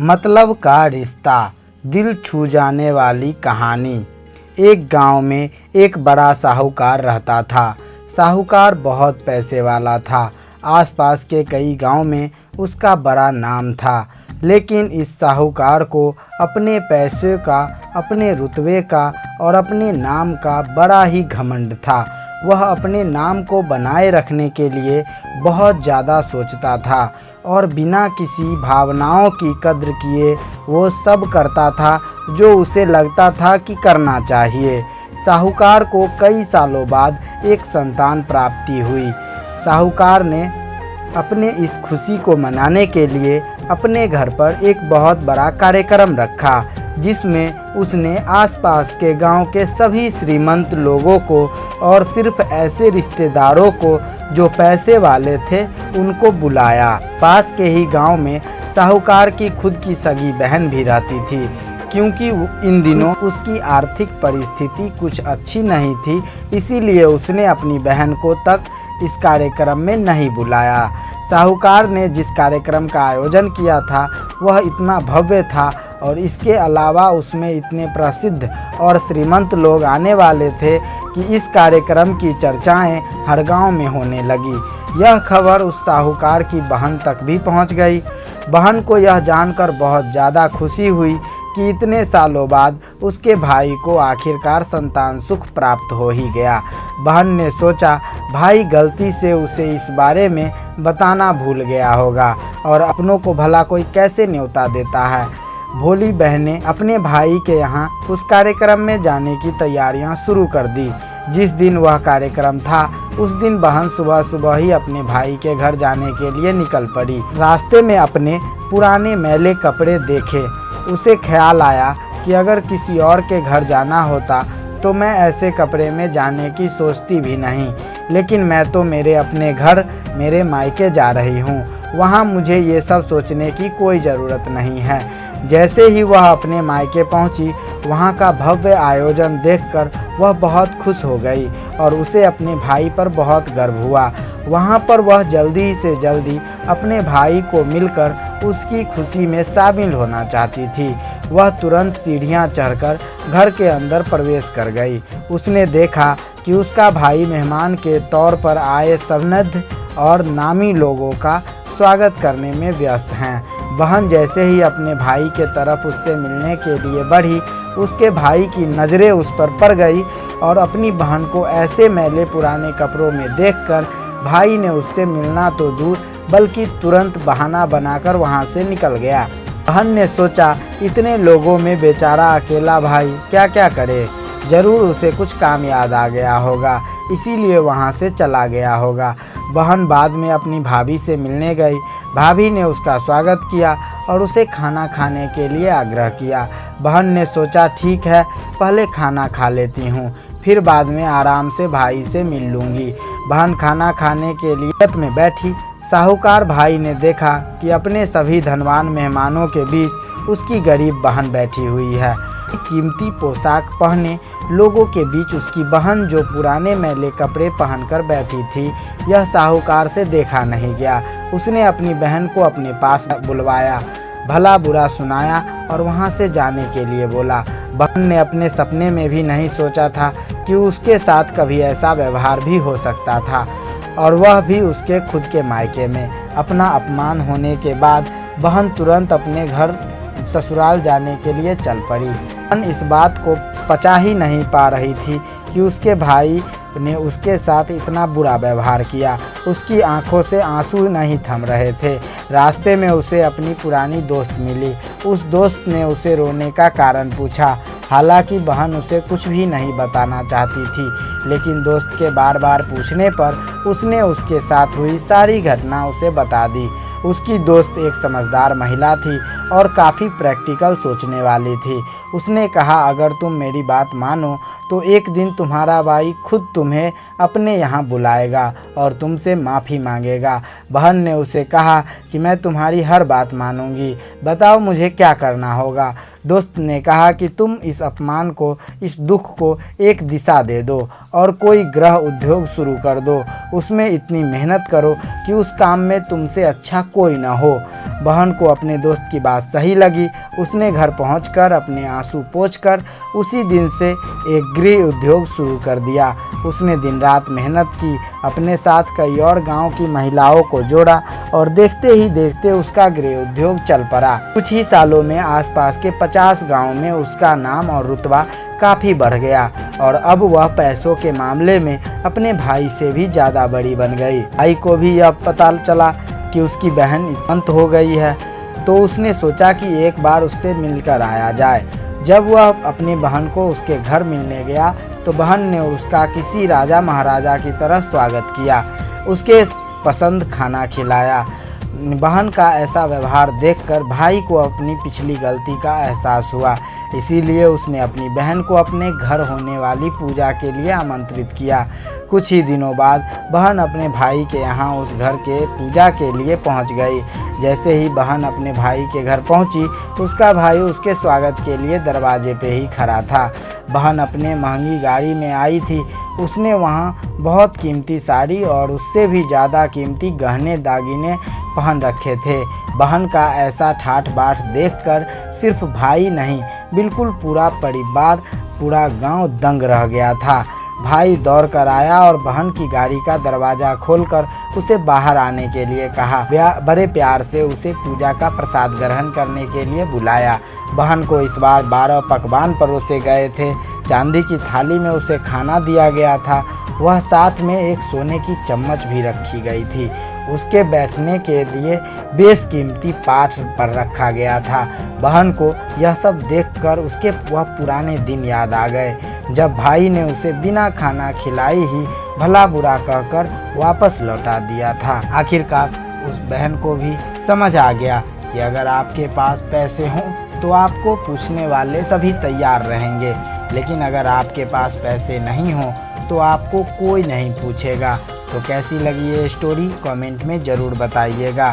मतलब का रिश्ता, दिल छू जाने वाली कहानी। एक गांव में एक बड़ा साहूकार रहता था। साहूकार बहुत पैसे वाला था। आसपास के कई गांव में उसका बड़ा नाम था। लेकिन इस साहूकार को अपने पैसे का, अपने रुतबे का और अपने नाम का बड़ा ही घमंड था। वह अपने नाम को बनाए रखने के लिए बहुत ज़्यादा सोचता था और बिना किसी भावनाओं की कद्र किए वो सब करता था जो उसे लगता था कि करना चाहिए। साहूकार को कई सालों बाद एक संतान प्राप्ति हुई। साहूकार ने अपने इस खुशी को मनाने के लिए अपने घर पर एक बहुत बड़ा कार्यक्रम रखा, जिसमें उसने आसपास के गांव के सभी श्रीमंत लोगों को और सिर्फ ऐसे रिश्तेदारों को जो पैसे वाले थे उनको बुलाया। पास के ही गांव में साहूकार की खुद की सगी बहन भी रहती थी। क्योंकि इन दिनों उसकी आर्थिक परिस्थिति कुछ अच्छी नहीं थी, इसीलिए उसने अपनी बहन को तक इस कार्यक्रम में नहीं बुलाया। साहूकार ने जिस कार्यक्रम का आयोजन किया था वह इतना भव्य था और इसके अलावा उसमें इतने प्रसिद्ध और श्रीमंत लोग आने वाले थे कि इस कार्यक्रम की चर्चाएं हर गांव में होने लगी। यह खबर उस साहूकार की बहन तक भी पहुंच गई। बहन को यह जानकर बहुत ज़्यादा खुशी हुई कि इतने सालों बाद उसके भाई को आखिरकार संतान सुख प्राप्त हो ही गया। बहन ने सोचा भाई गलती से उसे इस बारे में बताना भूल गया होगा और अपनों को भला कोई कैसे न्योता देता है। भोली बहनें अपने भाई के यहाँ उस कार्यक्रम में जाने की तैयारियां शुरू कर दी। जिस दिन वह कार्यक्रम था उस दिन बहन सुबह सुबह ही अपने भाई के घर जाने के लिए निकल पड़ी। रास्ते में अपने पुराने मैले कपड़े देखे। उसे ख्याल आया कि अगर किसी और के घर जाना होता तो मैं ऐसे कपड़े में जाने की सोचती भी नहीं, लेकिन मैं तो मेरे अपने घर, मेरे मायके जा रही हूँ। वहाँ मुझे ये सब सोचने की कोई ज़रूरत नहीं है। जैसे ही वह अपने मायके पहुँची, वहाँ का भव्य आयोजन देखकर वह बहुत खुश हो गई और उसे अपने भाई पर बहुत गर्व हुआ। वहाँ पर वह जल्दी से जल्दी अपने भाई को मिलकर उसकी खुशी में शामिल होना चाहती थी। वह तुरंत सीढ़ियाँ चढ़कर घर के अंदर प्रवेश कर गई। उसने देखा कि उसका भाई मेहमान के तौर पर आए सन्नद्ध और नामी लोगों का स्वागत करने में व्यस्त हैं। बहन जैसे ही अपने भाई के तरफ उससे मिलने के लिए बढ़ी, उसके भाई की नज़रें उस पर पड़ गई और अपनी बहन को ऐसे मैले पुराने कपड़ों में देखकर भाई ने उससे मिलना तो दूर बल्कि तुरंत बहाना बनाकर वहाँ से निकल गया। बहन ने सोचा इतने लोगों में बेचारा अकेला भाई क्या क्या करे, ज़रूर उसे कुछ काम याद आ गया होगा, इसीलिए वहाँ से चला गया होगा। बहन बाद में अपनी भाभी से मिलने गई। भाभी ने उसका स्वागत किया और उसे खाना खाने के लिए आग्रह किया। बहन ने सोचा ठीक है, पहले खाना खा लेती हूँ, फिर बाद में आराम से भाई से मिल लूँगी। बहन खाना खाने के लिए में बैठी। साहूकार भाई ने देखा कि अपने सभी धनवान मेहमानों के बीच उसकी गरीब बहन बैठी हुई है। कीमती पोशाक पहने लोगों के बीच उसकी बहन जो पुराने मैले कपड़े पहनकर बैठी थी, यह साहूकार से देखा नहीं गया। उसने अपनी बहन को अपने पास बुलवाया, भला बुरा सुनाया और वहां से जाने के लिए बोला। बहन ने अपने सपने में भी नहीं सोचा था कि उसके साथ कभी ऐसा व्यवहार भी हो सकता था, और वह भी उसके खुद के मायके में। अपना अपमान होने के बाद बहन तुरंत अपने घर ससुराल जाने के लिए चल पड़ी। बहन इस बात को पचा ही नहीं पा रही थी कि उसके भाई ने उसके साथ इतना बुरा व्यवहार किया। उसकी आंखों से आंसू नहीं थम रहे थे। रास्ते में उसे अपनी पुरानी दोस्त मिली। उस दोस्त ने उसे रोने का कारण पूछा। हालांकि बहन उसे कुछ भी नहीं बताना चाहती थी, लेकिन दोस्त के बार बार पूछने पर उसने उसके साथ हुई सारी घटना उसे बता दी। उसकी दोस्त एक समझदार महिला थी और काफ़ी प्रैक्टिकल सोचने वाली थी। उसने कहा अगर तुम मेरी बात मानो तो एक दिन तुम्हारा भाई खुद तुम्हें अपने यहाँ बुलाएगा और तुमसे माफ़ी मांगेगा। बहन ने उसे कहा कि मैं तुम्हारी हर बात मानूंगी, बताओ मुझे क्या करना होगा। दोस्त ने कहा कि तुम इस अपमान को, इस दुख को एक दिशा दे दो और कोई गृह उद्योग शुरू कर दो। उसमें इतनी मेहनत करो कि उस काम में तुमसे अच्छा कोई न हो। बहन को अपने दोस्त की बात सही लगी। उसने घर पहुंचकर अपने आंसू पोंछकर उसी दिन से एक गृह उद्योग शुरू कर दिया। उसने दिन रात मेहनत की, अपने साथ कई और गांव की महिलाओं को जोड़ा और देखते ही देखते उसका गृह उद्योग चल पड़ा। कुछ ही सालों में आसपास के 50 गांव में उसका नाम और रुतबा काफ़ी बढ़ गया और अब वह पैसों के मामले में अपने भाई से भी ज़्यादा बड़ी बन गई। भाई को भी यह पता चला कि उसकी बहन अंत हो गई है, तो उसने सोचा कि एक बार उससे मिलकर आया जाए। जब वह अपनी बहन को उसके घर मिलने गया तो बहन ने उसका किसी राजा महाराजा की तरह स्वागत किया, उसके पसंद खाना खिलाया। बहन का ऐसा व्यवहार देखकर भाई को अपनी पिछली गलती का एहसास हुआ, इसीलिए उसने अपनी बहन को अपने घर होने वाली पूजा के लिए आमंत्रित किया। कुछ ही दिनों बाद बहन अपने भाई के यहाँ उस घर के पूजा के लिए पहुँच गई। जैसे ही बहन अपने भाई के घर पहुँची, उसका भाई उसके स्वागत के लिए दरवाजे पे ही खड़ा था। बहन अपने महंगी गाड़ी में आई थी। उसने वहाँ बहुत कीमती साड़ी और उससे भी ज़्यादा कीमती गहने दागिने पहन रखे थे। बहन का ऐसा ठाठ बाट देखकर सिर्फ भाई नहीं, बिल्कुल पूरा परिवार, पूरा गांव दंग रह गया था। भाई दौड़ कर आया और बहन की गाड़ी का दरवाज़ा खोलकर उसे बाहर आने के लिए कहा। बड़े प्यार से उसे पूजा का प्रसाद ग्रहण करने के लिए बुलाया। बहन को इस बार 12 पकवान परोसे गए थे। चांदी की थाली में उसे खाना दिया गया था। वह साथ में एक सोने की चम्मच भी रखी गई थी। उसके बैठने के लिए बेशकीमती पाठ पर रखा गया था। बहन को यह सब देखकर उसके वह पुराने दिन याद आ गए, जब भाई ने उसे बिना खाना खिलाई ही भला बुरा कहकर वापस लौटा दिया था। आखिरकार उस बहन को भी समझ आ गया कि अगर आपके पास पैसे हों तो आपको पूछने वाले सभी तैयार रहेंगे, लेकिन अगर आपके पास पैसे नहीं हों तो आपको कोई नहीं पूछेगा। तो कैसी लगी ये स्टोरी कमेंट में ज़रूर बताइएगा।